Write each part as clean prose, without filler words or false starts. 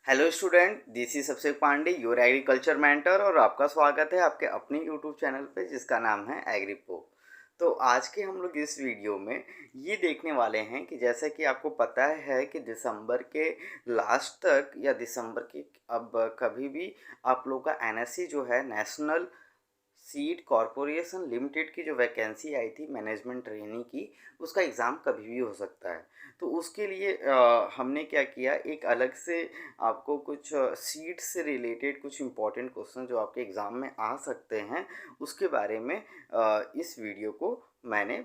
Hello student, this is Abhishek Pandey, your agriculture mentor. और आपका स्वागत है आपके अपने यूट्यूब चैनल पे जिसका नाम है एग्रीपो। तो आज के हम लोग इस वीडियो में ये देखने वाले हैं कि जैसा कि आपको पता है कि दिसंबर के लास्ट तक या दिसंबर की अब कभी भी आप लोग का एनएससी जो है, नेशनल सीड कॉरपोरेशन लिमिटेड की जो वैकेंसी आई थी मैनेजमेंट ट्रेनी की, उसका एग्ज़ाम कभी भी हो सकता है। तो उसके लिए हमने क्या किया, एक अलग से आपको कुछ सीड से रिलेटेड कुछ इम्पोर्टेंट क्वेश्चन जो आपके एग्ज़ाम में आ सकते हैं, उसके बारे में इस वीडियो को मैंने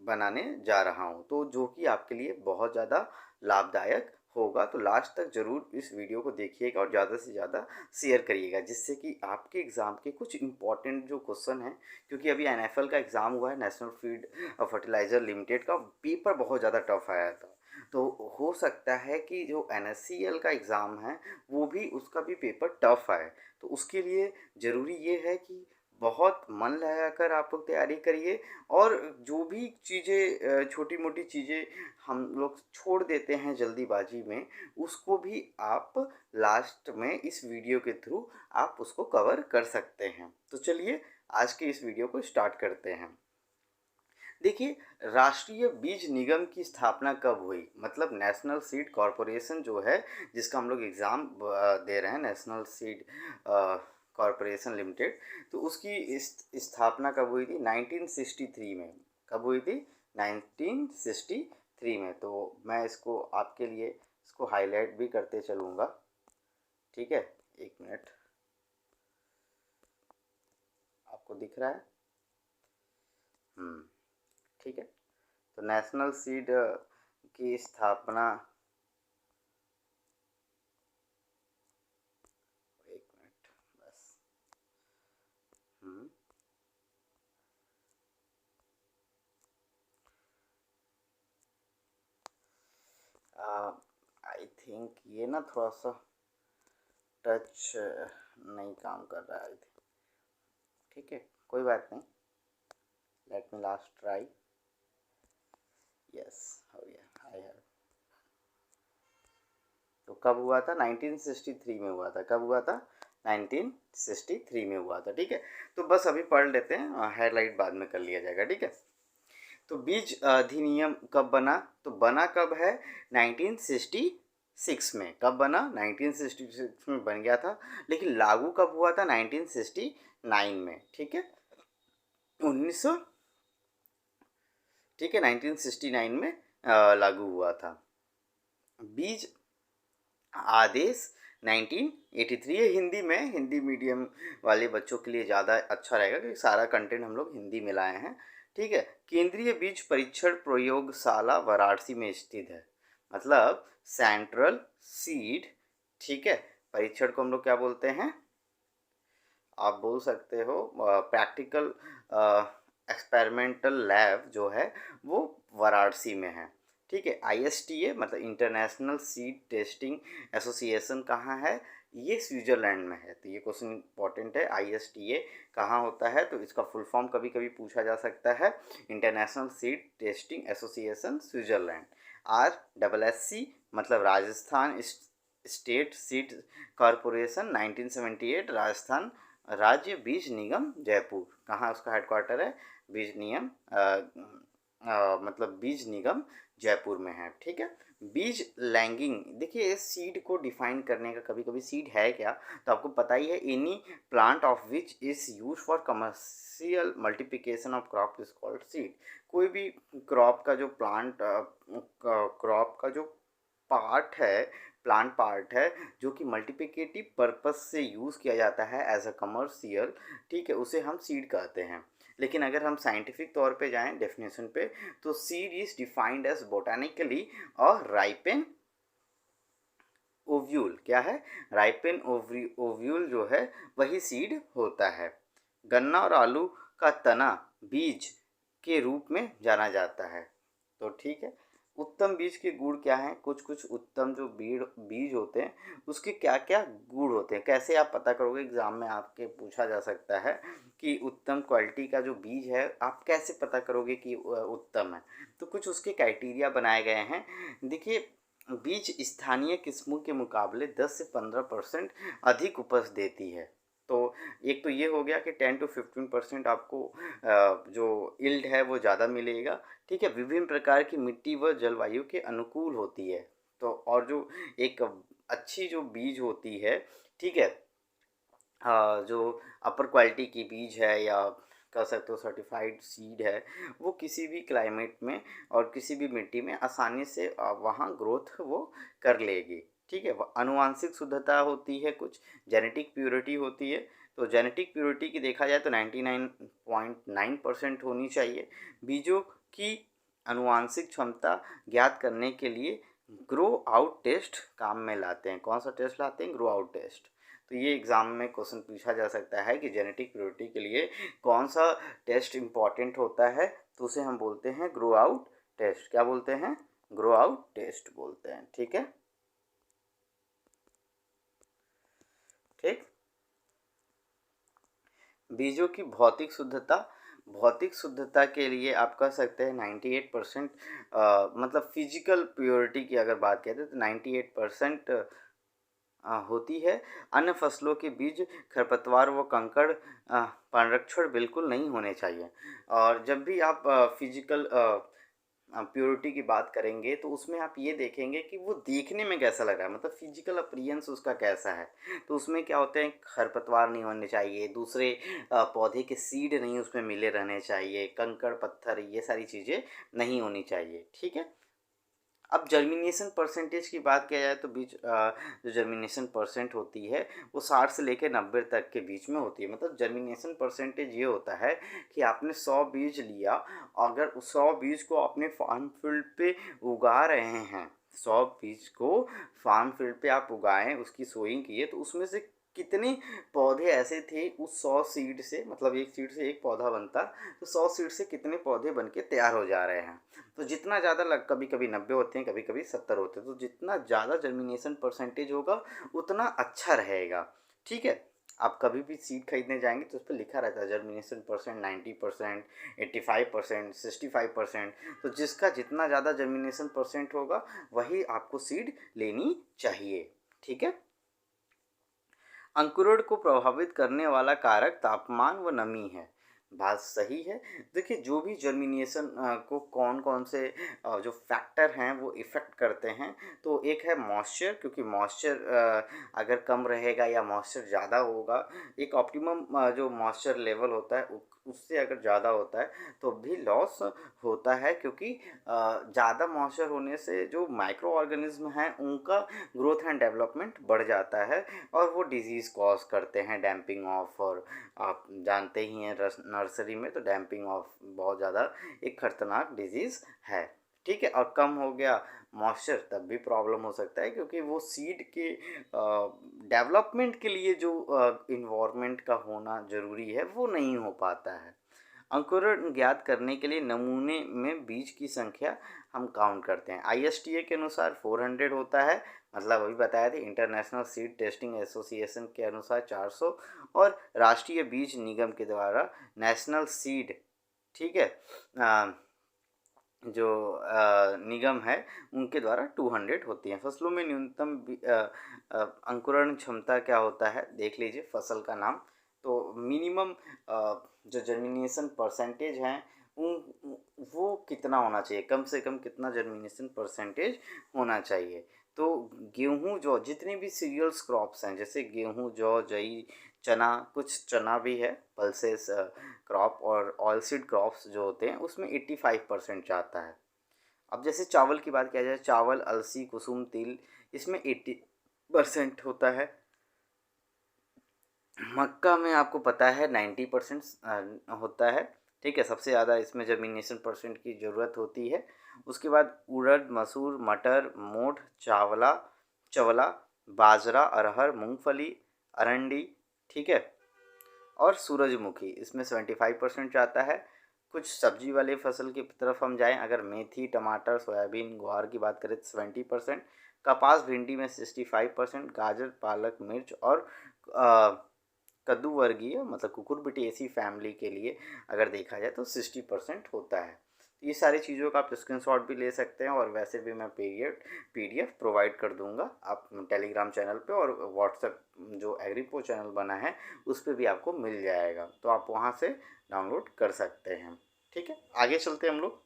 बनाने जा रहा हूँ, तो जो कि आपके लिए बहुत ज़्यादा लाभदायक होगा। तो लास्ट तक ज़रूर इस वीडियो को देखिएगा और ज़्यादा से ज़्यादा शेयर करिएगा, जिससे कि आपके एग्ज़ाम के कुछ इंपॉर्टेंट जो क्वेश्चन हैं, क्योंकि अभी एनएफएल का एग्ज़ाम हुआ है, नेशनल फीड फर्टिलाइज़र लिमिटेड का पेपर बहुत ज़्यादा टफ आया था। तो हो सकता है कि जो एनएससीएल का एग्ज़ाम है वो भी, उसका भी पेपर टफ आए। तो उसके लिए ज़रूरी ये है कि बहुत मन लगाकर आप लोग तैयारी करिए, और जो भी चीज़ें छोटी मोटी चीज़ें हम लोग छोड़ देते हैं जल्दीबाजी में, उसको भी आप लास्ट में इस वीडियो के थ्रू आप उसको कवर कर सकते हैं। तो चलिए आज के इस वीडियो को स्टार्ट करते हैं। देखिए, राष्ट्रीय बीज निगम की स्थापना कब हुई, मतलब नेशनल सीड कॉरपोरेशन जो है, जिसका हम लोग एग्ज़ाम दे रहे हैं, नेशनल सीड कॉरपोरेशन लिमिटेड, तो उसकी स्थापना कब हुई थी? 1963 में। कब हुई थी? 1963 में। तो मैं इसको आपके लिए इसको हाईलाइट भी करते चलूँगा, ठीक है? एक मिनट, आपको दिख रहा है? ठीक है। तो नेशनल सीड की स्थापना, एक मिनट बस। आई थिंक ये ना थोड़ा सा टच नहीं काम कर रहा है। ठीक है, कोई बात नहीं, let me last try. Yes, हो गया, आई हैव। तो कब हुआ था? 1963 में हुआ था। कब हुआ था? 1963 में हुआ था। ठीक है, तो बस अभी पढ़ लेते हैं, हाईलाइट बाद में कर लिया जाएगा। ठीक है, तो बीज अधिनियम कब बना? तो बना कब है? 1966 में। कब बना? 1966 में बन गया था, लेकिन लागू कब हुआ था? 1969 में। ठीक है, 1900, ठीक है, 1969 में लागू हुआ था। बीज आदेश 1983 है। हिंदी में, हिंदी मीडियम वाले बच्चों के लिए ज़्यादा अच्छा रहेगा, क्योंकि सारा कंटेंट हम लोग हिंदी में लाए हैं। ठीक है, केंद्रीय बीज परीक्षण प्रयोगशाला वाराणसी में स्थित है, मतलब सेंट्रल सीड, ठीक है, परीक्षण को हम लोग क्या बोलते हैं? आप बोल सकते हो प्रैक्टिकल एक्सपेरिमेंटल लैब जो है वो वाराणसी में है। ठीक है, आईएसटीए मतलब इंटरनेशनल सीड टेस्टिंग एसोसिएशन कहाँ है? ये स्विट्ज़रलैंड में है। तो ये क्वेश्चन इंपॉर्टेंट है, आईएसटीए कहाँ होता है? तो इसका फुल फॉर्म कभी कभी पूछा जा सकता है, international seed testing association Switzerland. RSSC मतलब Rajasthan state seed corporation, 1978 Rajasthan राज्य बीज निगम जयपुर। कहाँ उसका हेडक्वार्टर है? बीज नियम मतलब बीज निगम जयपुर में है। ठीक है, बीज लैंगिंग, देखिए इस सीड को डिफाइन करने का, कभी कभी सीड है क्या, तो आपको पता ही है, any plant of which is use for commercial multiplication of crop is called seed. कोई भी क्रॉप का जो प्लांट, क्रॉप का जो पार्ट है, प्लांट पार्ट है, जो कि मल्टीप्लिकेटिव पर्पस से यूज़ किया जाता है एज अ कमर्शियल, ठीक है, उसे हम सीड कहते हैं। लेकिन अगर हम साइंटिफिक तौर पे जाएं डेफिनेशन पे, तो सीड इज डिफाइंड एज बोटानिकली और राइपेन ओव्यूल। क्या है? राइपेन ओव्यूल जो है वही सीड होता है। गन्ना और आलू का तना बीज के रूप में जाना जाता है। तो ठीक है, उत्तम बीज के गुण क्या हैं? कुछ कुछ उत्तम जो बीज होते हैं उसके क्या क्या गुण होते हैं, कैसे आप पता करोगे? एग्ज़ाम में आपके पूछा जा सकता है कि उत्तम क्वालिटी का जो बीज है आप कैसे पता करोगे कि उत्तम है? तो कुछ उसके क्राइटेरिया बनाए गए हैं। देखिए, बीज स्थानीय किस्मों के मुकाबले 10 से 15% अधिक उपज देती है। तो एक तो ये हो गया कि 10 to 15% आपको जो यील्ड है वो ज़्यादा मिलेगा, ठीक है। विभिन्न प्रकार की मिट्टी व जलवायु के अनुकूल होती है। तो और जो एक अच्छी जो बीज होती है, ठीक है, जो अपर क्वालिटी की बीज है या कह सकते हो सर्टिफाइड सीड है, वो किसी भी क्लाइमेट में और किसी भी मिट्टी में आसानी से वहाँ ग्रोथ वो कर लेगी, ठीक है। आनुवांशिक शुद्धता होती है, कुछ जेनेटिक प्योरिटी होती है। तो जेनेटिक प्योरिटी की देखा जाए तो 99.9% होनी चाहिए। बीजों की आनुवांशिक क्षमता ज्ञात करने के लिए ग्रो आउट टेस्ट काम में लाते हैं। कौन सा टेस्ट लाते हैं? Grow out test. तो ये एग्ज़ाम में क्वेश्चन पूछा जा सकता है कि जेनेटिक प्योरिटी के लिए कौन सा टेस्ट इम्पॉर्टेंट होता है, तो उसे हम बोलते हैं ग्रो आउट टेस्ट। क्या बोलते हैं? ग्रो आउट टेस्ट बोलते हैं, ठीक है। ठीक। बीजों की भौतिक शुद्धता के लिए आप कह सकते हैं 98%, मतलब फिजिकल प्योरिटी की अगर बात कहते हैं तो 98% होती है। अन्य फसलों के बीज खरपतवार व कंकड़ संरक्षण बिल्कुल नहीं होने चाहिए। और जब भी आप फिजिकल प्योरिटी की बात करेंगे तो उसमें आप ये देखेंगे कि वो देखने में कैसा लग रहा है, मतलब फिजिकल अपीयरेंस उसका कैसा है। तो उसमें क्या होते हैं, खरपतवार नहीं होने चाहिए, दूसरे पौधे के सीड नहीं उसमें मिले रहने चाहिए, कंकड़ पत्थर ये सारी चीज़ें नहीं होनी चाहिए, ठीक है। अब जर्मिनेशन परसेंटेज की बात किया जाए तो बीज जो जर्मिनेशन परसेंट होती है वो 60 से लेकर 90 तक के बीच में होती है। मतलब जर्मिनेशन परसेंटेज ये होता है कि आपने 100 बीज लिया, अगर उस 100 बीज को अपने फार्म फील्ड पे उगा रहे हैं, 100 बीज को फार्म फील्ड पे आप उगाएं, उसकी सोइंग किए, तो उसमें से कितने पौधे ऐसे थे उस 100 सीड से, मतलब एक सीड से एक पौधा बनता, तो 100 सीड से कितने पौधे बन के तैयार हो जा रहे हैं। तो जितना ज़्यादा लग, कभी कभी 90 होते हैं, कभी कभी 70 होते हैं, तो जितना ज़्यादा जर्मिनेशन परसेंटेज होगा उतना अच्छा रहेगा, ठीक है। आप कभी भी सीड खरीदने जाएंगे तो उस पर लिखा रहता है जर्मिनेशन परसेंट 90%, 85%, 65%। तो जिसका जितना ज़्यादा जर्मिनेशन परसेंट होगा वही आपको सीड लेनी चाहिए, ठीक है। अंकुरण को प्रभावित करने वाला कारक तापमान व नमी है। बात सही है। देखिए, जो भी जर्मिनेशन को कौन कौन से जो फैक्टर हैं वो इफ़ेक्ट करते हैं, तो एक है मॉइस्चर, क्योंकि मॉइस्चर अगर कम रहेगा या मॉइस्चर ज़्यादा होगा, एक ऑप्टिमम जो मॉइस्चर लेवल होता है उससे अगर ज़्यादा होता है तो भी लॉस होता है, क्योंकि ज़्यादा मॉइस्चर होने से जो माइक्रो ऑर्गेनिज्म हैं उनका ग्रोथ एंड डेवलपमेंट बढ़ जाता है और वो डिजीज़ कॉज करते हैं, डैम्पिंग ऑफ। और आप जानते ही हैं नर्सरी में तो डैम्पिंग ऑफ बहुत ज़्यादा एक खतरनाक डिजीज़ है, ठीक है। और कम हो गया मॉइस्चर तब भी प्रॉब्लम हो सकता है, क्योंकि वो सीड के डेवलपमेंट के लिए जो इन्वायरमेंट का होना ज़रूरी है वो नहीं हो पाता है। अंकुरण ज्ञात करने के लिए नमूने में बीज की संख्या हम काउंट करते हैं। ISTA के अनुसार 400 होता है, मतलब अभी बताया था, इंटरनेशनल सीड टेस्टिंग एसोसिएशन के अनुसार 400, और राष्ट्रीय बीज निगम के द्वारा नेशनल सीड, ठीक है, जो निगम है उनके द्वारा 200 होती हैं। फसलों में न्यूनतम अंकुरण क्षमता क्या होता है, देख लीजिए फसल का नाम। तो मिनिमम जो जर्मिनेशन परसेंटेज हैं उन वो कितना होना चाहिए, कम से कम कितना जर्मिनेशन परसेंटेज होना चाहिए। तो गेहूँ जौ जितने भी सीरियल्स क्रॉप्स हैं, जैसे गेहूँ जौ जई चना, कुछ चना भी है पल्सेस क्रॉप, और ऑयल सीड क्रॉप्स जो होते हैं उसमें 85% जाता है। अब जैसे चावल की बात किया जाए, चावल, अलसी, कुसुम, तिल, इसमें 80% होता है। मक्का में आपको पता है 90% होता है, ठीक है। सबसे ज़्यादा इसमें जर्मिनेशन परसेंट की ज़रूरत होती है। उसके बाद उड़द, मसूर, मटर, मोठ, चवला, बाजरा, अरहर, मूंगफली, अरंडी, ठीक है, और सूरजमुखी, इसमें 75% जाता है। कुछ सब्जी वाले फसल की तरफ हम जाएं, अगर मेथी, टमाटर, सोयाबीन, ग्वार की बात करें तो 70%, कपास, भिंडी में 65%, गाजर, पालक, मिर्च और कद्दू वर्गीय, मतलब कुकुरबिटेसी फैमिली के लिए अगर देखा जाए तो 60% होता है। तो ये सारी चीज़ों का आप स्क्रीनशॉट भी ले सकते हैं, और वैसे भी मैं पीडीएफ प्रोवाइड कर दूंगा आप टेलीग्राम चैनल पे, और व्हाट्सएप जो एग्रीपो चैनल बना है उस पर भी आपको मिल जाएगा, तो आप वहाँ से डाउनलोड कर सकते हैं। ठीक है, आगे चलते हैं हम लोग।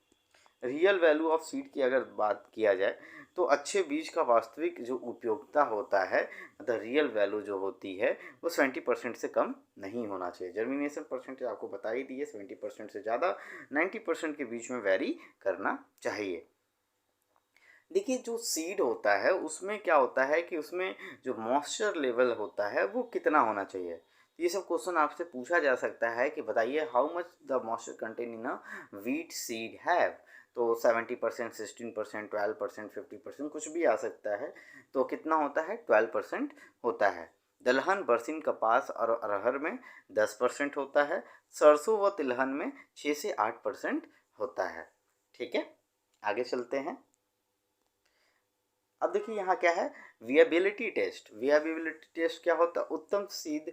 रियल वैल्यू ऑफ सीड की अगर बात किया जाए तो अच्छे बीज का वास्तविक जो उपयोगिता होता है, मतलब रियल वैल्यू जो होती है वो 70% से कम नहीं होना चाहिए। जर्मिनेशन परसेंटेज आपको बता ही दी है, 70% से ज़्यादा 90% के बीच में वेरी करना चाहिए। देखिए जो सीड होता है उसमें क्या होता है कि उसमें जो मॉइस्चर लेवल होता है वो कितना होना चाहिए। ये सब क्वेश्चन आपसे पूछा जा सकता है कि बताइए how much the moisture contain in a wheat seed have. तो 70%, 16%, 12%, 50%, कुछ भी आ सकता है। तो कितना होता है? 12% होता है। दलहन, बरसीन, कपास और अरहर में 10% होता है। सरसों व तिलहन में 6 से 8% होता है। ठीक है, आगे चलते हैं। अब देखिए यहाँ क्या है, विएबिलिटी टेस्ट। विएबिलिटी टेस्ट क्या होता है? उत्तम सीड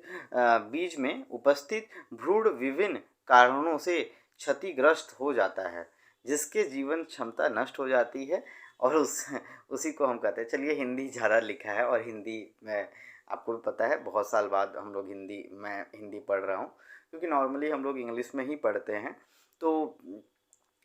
बीज में उपस्थित भ्रूण विभिन्न कारणों से क्षतिग्रस्त हो जाता है, जिसके जीवन क्षमता नष्ट हो जाती है, और उसी को हम कहते हैं। चलिए, हिंदी ज़्यादा लिखा है, और हिंदी में आपको भी पता है बहुत साल बाद हम लोग मैं हिंदी पढ़ रहा हूँ, क्योंकि नॉर्मली हम लोग इंग्लिश में ही पढ़ते हैं। तो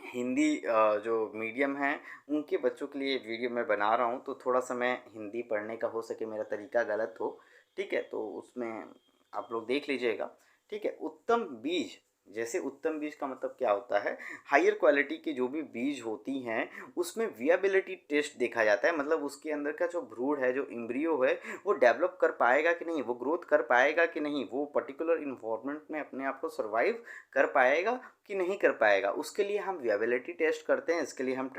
हिंदी जो मीडियम है उनके बच्चों के लिए वीडियो मैं बना रहा हूँ, तो थोड़ा सा मैं हिंदी पढ़ने का हो सके मेरा तरीका गलत हो, ठीक है, तो उसमें आप लोग देख लीजिएगा। ठीक है, उत्तम बीज, जैसे उत्तम बीज का मतलब क्या होता है? हायर क्वालिटी की जो भी बीज होती हैं उसमें विएबिलिटी टेस्ट देखा जाता है, मतलब उसके अंदर का जो भ्रूण है, जो एम्ब्रियो है, वो डेवलप कर पाएगा कि नहीं, वो ग्रोथ कर पाएगा कि नहीं, वो पर्टिकुलर इन्वायरमेंट में अपने आप को सर्वाइव कर पाएगा कि नहीं कर पाएगा। उसके लिए हम विएबिलिटी टेस्ट करते हैं। इसके लिए हम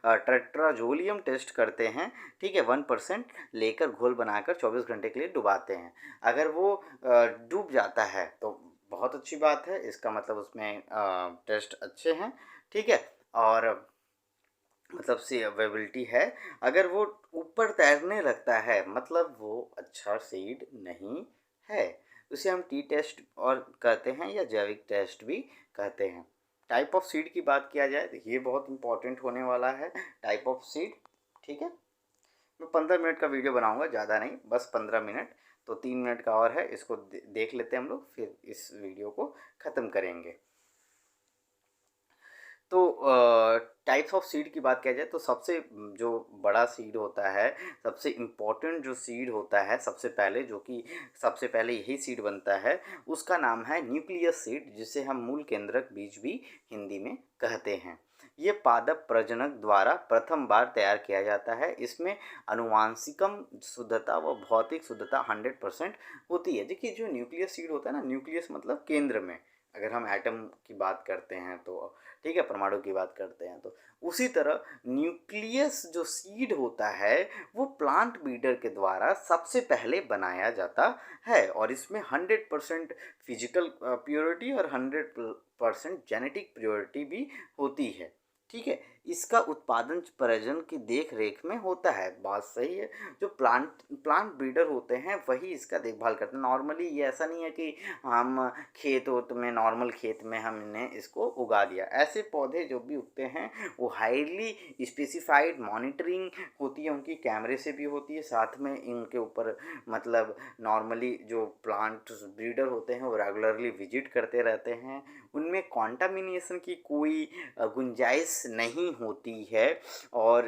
टेट्राजोलियम टेस्ट करते हैं। ठीक है, 1% लेकर घोल बनाकर 24 घंटे के लिए डुबाते हैं। अगर वो डूब जाता है तो बहुत अच्छी बात है, इसका मतलब उसमें टेस्ट अच्छे हैं। ठीक है, और मतलब से अवेबिलिटी है। अगर वो ऊपर तैरने लगता है मतलब वो अच्छा सीड नहीं है। उसे हम टी टेस्ट और कहते हैं, या जैविक टेस्ट भी कहते हैं। टाइप ऑफ सीड की बात किया जाए तो ये बहुत इंपॉर्टेंट होने वाला है, टाइप ऑफ सीड। ठीक है, मैं 15 मिनट का वीडियो बनाऊंगा, ज़्यादा नहीं, बस 15 मिनट। तो 3 मिनट का और है, इसको देख लेते हैं हम लोग, फिर इस वीडियो को ख़त्म करेंगे। तो टाइप्स ऑफ सीड की बात किया जाए तो सबसे जो बड़ा सीड होता है, सबसे इम्पोर्टेंट जो सीड होता है, सबसे पहले जो कि सबसे पहले यही सीड बनता है, उसका नाम है न्यूक्लियस सीड, जिसे हम मूल केंद्रक बीज भी हिंदी में कहते हैं। ये पादप प्रजनक द्वारा प्रथम बार तैयार किया जाता है। इसमें अनुवांशिकम शुद्धता व भौतिक शुद्धता 100% होती है। देखिए जो न्यूक्लियस सीड होता है ना, न्यूक्लियस मतलब केंद्र में, अगर हम एटम की बात करते हैं तो, ठीक है, परमाणु की बात करते हैं तो, उसी तरह न्यूक्लियस जो सीड होता है वो प्लांट ब्रीडर के द्वारा सबसे पहले बनाया जाता है, और इसमें 100% फिजिकल प्योरिटी और 100% जेनेटिक प्योरिटी भी होती है। ठीक है, इसका उत्पादन प्रजनन की देख रेख में होता है। बात सही है, जो प्लांट ब्रीडर होते हैं वही इसका देखभाल करते हैं। नॉर्मली ये ऐसा नहीं है कि हम खेत में, नॉर्मल खेत में हमने इसको उगा दिया। ऐसे पौधे जो भी उगते हैं वो हाईली स्पेसिफाइड मॉनिटरिंग होती है, उनकी कैमरे से भी होती है, साथ में इनके ऊपर मतलब नॉर्मली जो प्लांट ब्रीडर होते हैं वो रेगुलरली विजिट करते रहते हैं। उनमें कॉन्टामिनेशन की कोई गुंजाइश नहीं होती है, और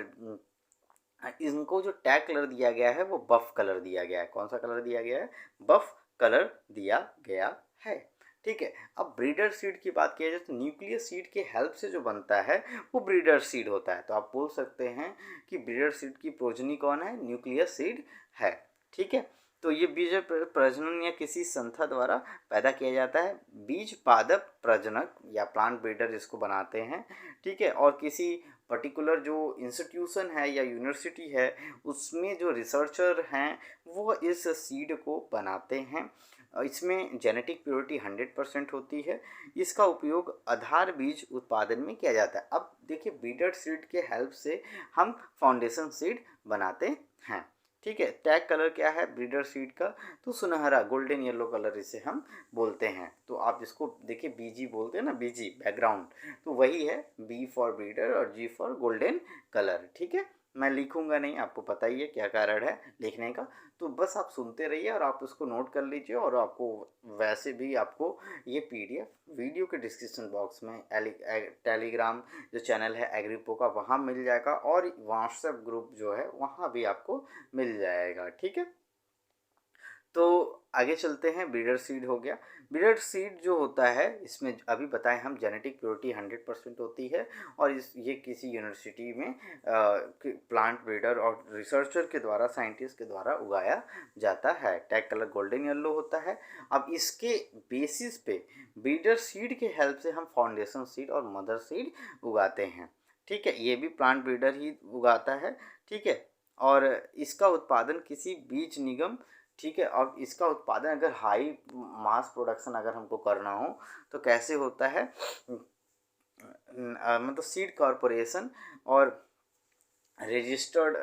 इनको जो टैग कलर दिया गया है वो बफ कलर दिया गया है। कौन सा कलर दिया गया है? बफ कलर दिया गया है। ठीक है, अब ब्रीडर सीड की बात किया जाए तो न्यूक्लियस सीड के हेल्प से जो बनता है वो ब्रीडर सीड होता है। तो आप बोल सकते हैं कि ब्रीडर सीड की प्रोजनी कौन है? न्यूक्लियस सीड है। ठीक है, तो ये बीज प्रजनन या किसी संस्था द्वारा पैदा किया जाता है। बीज पादप प्रजनक या प्लांट ब्रीडर जिसको बनाते हैं। ठीक है, और किसी पर्टिकुलर जो इंस्टीट्यूशन है या यूनिवर्सिटी है उसमें जो रिसर्चर हैं वो इस सीड को बनाते हैं। इसमें जेनेटिक प्योरिटी 100% होती है। इसका उपयोग आधार बीज उत्पादन में किया जाता है। अब देखिए ब्रीडर सीड के हेल्प से हम फाउंडेशन सीड बनाते हैं। ठीक है। टैग कलर क्या है ब्रीडर सीड का, तो सुनहरा गोल्डन येलो कलर इसे हम बोलते हैं। तो आप इसको देखिए बीजी बोलते हैं ना, बीजी बैकग्राउंड, तो वही है बी फॉर ब्रीडर और जी फॉर गोल्डन कलर। ठीक है, मैं लिखूंगा नहीं, आपको पता ही है क्या कारण है लिखने का, तो बस आप सुनते रहिए और आप उसको नोट कर लीजिए। और आपको वैसे भी आपको ये पीडीएफ वीडियो के डिस्क्रिप्शन बॉक्स में टेलीग्राम जो चैनल है एग्रीपो का वहाँ मिल जाएगा, और व्हाट्सएप ग्रुप जो है वहाँ भी आपको मिल जाएगा। ठीक है, तो आगे चलते हैं। ब्रीडर सीड हो गया। ब्रीडर सीड जो होता है इसमें अभी बताएं हम जेनेटिक प्योरिटी 100% होती है, और ये किसी यूनिवर्सिटी में प्लांट ब्रीडर और रिसर्चर के द्वारा, साइंटिस्ट के द्वारा उगाया जाता है। टैग कलर गोल्डन येलो होता है। अब इसके बेसिस पे ब्रीडर सीड के हेल्प से हम फाउंडेशन सीड और मदर सीड उगाते हैं। ठीक है, ये भी प्लांट ब्रीडर ही उगाता है। ठीक है, और इसका उत्पादन किसी बीज निगम, ठीक है, अब इसका उत्पादन अगर हाई मास प्रोडक्शन अगर हमको करना हो तो कैसे होता है, मतलब सीड कॉरपोरेशन और रजिस्टर्ड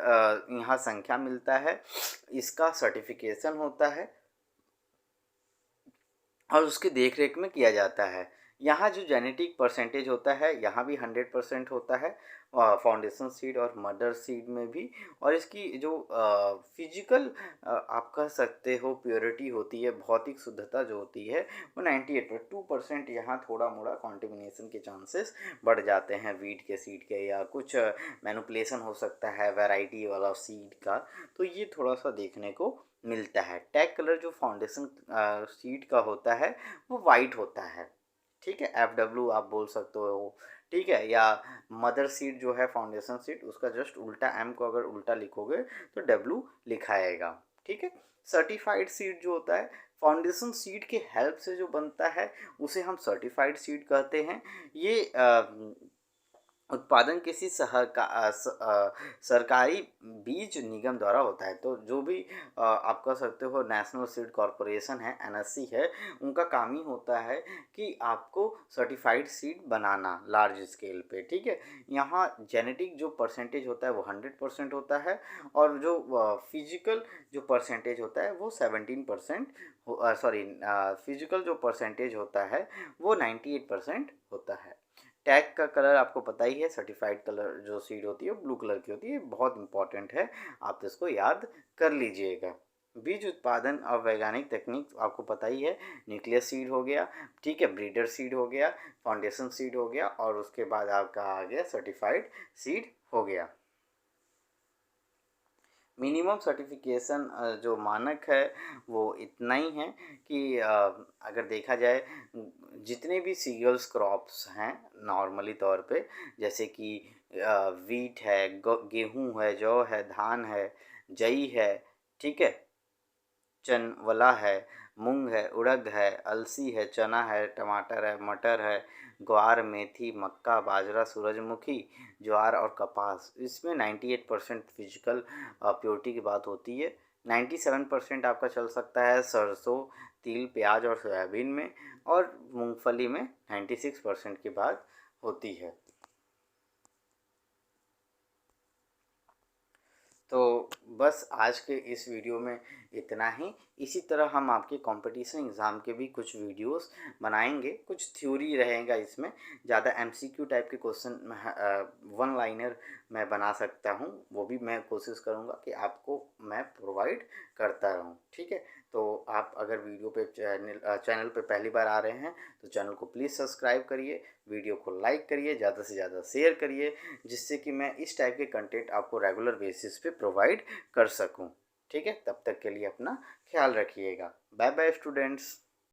यहाँ संख्या मिलता है, इसका सर्टिफिकेशन होता है और उसकी देख रेख में किया जाता है। यहाँ जो जेनेटिक परसेंटेज होता है यहाँ भी 100% होता है, फाउंडेशन सीड और मदर सीड में भी। और इसकी जो फिजिकल आप कह सकते हो प्योरिटी होती है, भौतिक शुद्धता जो होती है वो 98%। यहाँ थोड़ा मोड़ा कॉन्टिमिनेशन के चांसेस बढ़ जाते हैं वीट के सीड के, या कुछ मैनिपुलेशन हो सकता है वैरायटी वाला सीड का, तो ये थोड़ा सा देखने को मिलता है। टैग कलर जो फाउंडेशन सीड का होता है वो वाइट होता है। ठीक है, FW आप बोल सकते हो। ठीक है, या मदर सीड जो है फाउंडेशन सीड, उसका जस्ट उल्टा M को अगर उल्टा लिखोगे तो W लिखाएगा। ठीक है, सर्टिफाइड सीड जो होता है फाउंडेशन सीड के हेल्प से जो बनता है उसे हम सर्टिफाइड सीड कहते हैं। ये उत्पादन किसी सरकारी बीज निगम द्वारा होता है। तो जो भी आप कह सकते हो नेशनल सीड कॉरपोरेशन है, NSC है, उनका काम ही होता है कि आपको सर्टिफाइड सीड बनाना लार्ज स्केल पे। ठीक है, यहाँ जेनेटिक जो परसेंटेज होता है वो 100% होता है, और जो फिजिकल जो परसेंटेज होता है वो 17%, सॉरी फिजिकल जो परसेंटेज होता है वो 98% होता है। टैग का कलर आपको पता ही है, सर्टिफाइड कलर जो सीड होती है ब्लू कलर की होती है, बहुत इंपॉर्टेंट है, आप इसको याद कर लीजिएगा। बीज उत्पादन और वैज्ञानिक तकनीक आपको पता ही है, न्यूक्लियस सीड हो गया, ठीक है, ब्रीडर सीड हो गया, फाउंडेशन सीड हो गया, और उसके बाद आपका आ गया सर्टिफाइड सीड हो गया। मिनिमम सर्टिफिकेशन जो मानक है वो इतना ही है कि अगर देखा जाए जितने भी सीरियल्स क्रॉप्स हैं नॉर्मली तौर पे, जैसे कि वीट है, गेहूं है, जौ है, धान है, जई है, ठीक है, चनवला है, मूंग है, उड़द है, अलसी है, चना है, टमाटर है, मटर है, ग्वार, मेथी, मक्का, बाजरा, सूरजमुखी, ज्वार और कपास। इसमें 98% फिजिकल प्योरिटी की बात होती है। 97% आपका चल सकता है सरसों, तिल, प्याज और सोयाबीन में, और मूंगफली में 96% की बात होती है। तो बस आज के इस वीडियो में इतना ही। इसी तरह हम आपके कंपटीशन एग्ज़ाम के भी कुछ वीडियोस बनाएंगे, कुछ थ्योरी रहेगा इसमें, ज़्यादा MCQ टाइप के क्वेश्चन वन लाइनर मैं बना सकता हूँ, वो भी मैं कोशिश करूँगा कि आपको मैं प्रोवाइड करता रहूँ। ठीक है, तो आप अगर वीडियो पे चैनल पे पहली बार आ रहे हैं तो चैनल को प्लीज़ सब्सक्राइब करिए, वीडियो को लाइक करिए, ज़्यादा से ज़्यादा शेयर करिए, जिससे कि मैं इस टाइप के कंटेंट आपको रेगुलर बेसिस पे प्रोवाइड कर सकूं। ठीक है, तब तक के लिए अपना ख्याल रखिएगा। Bye bye students.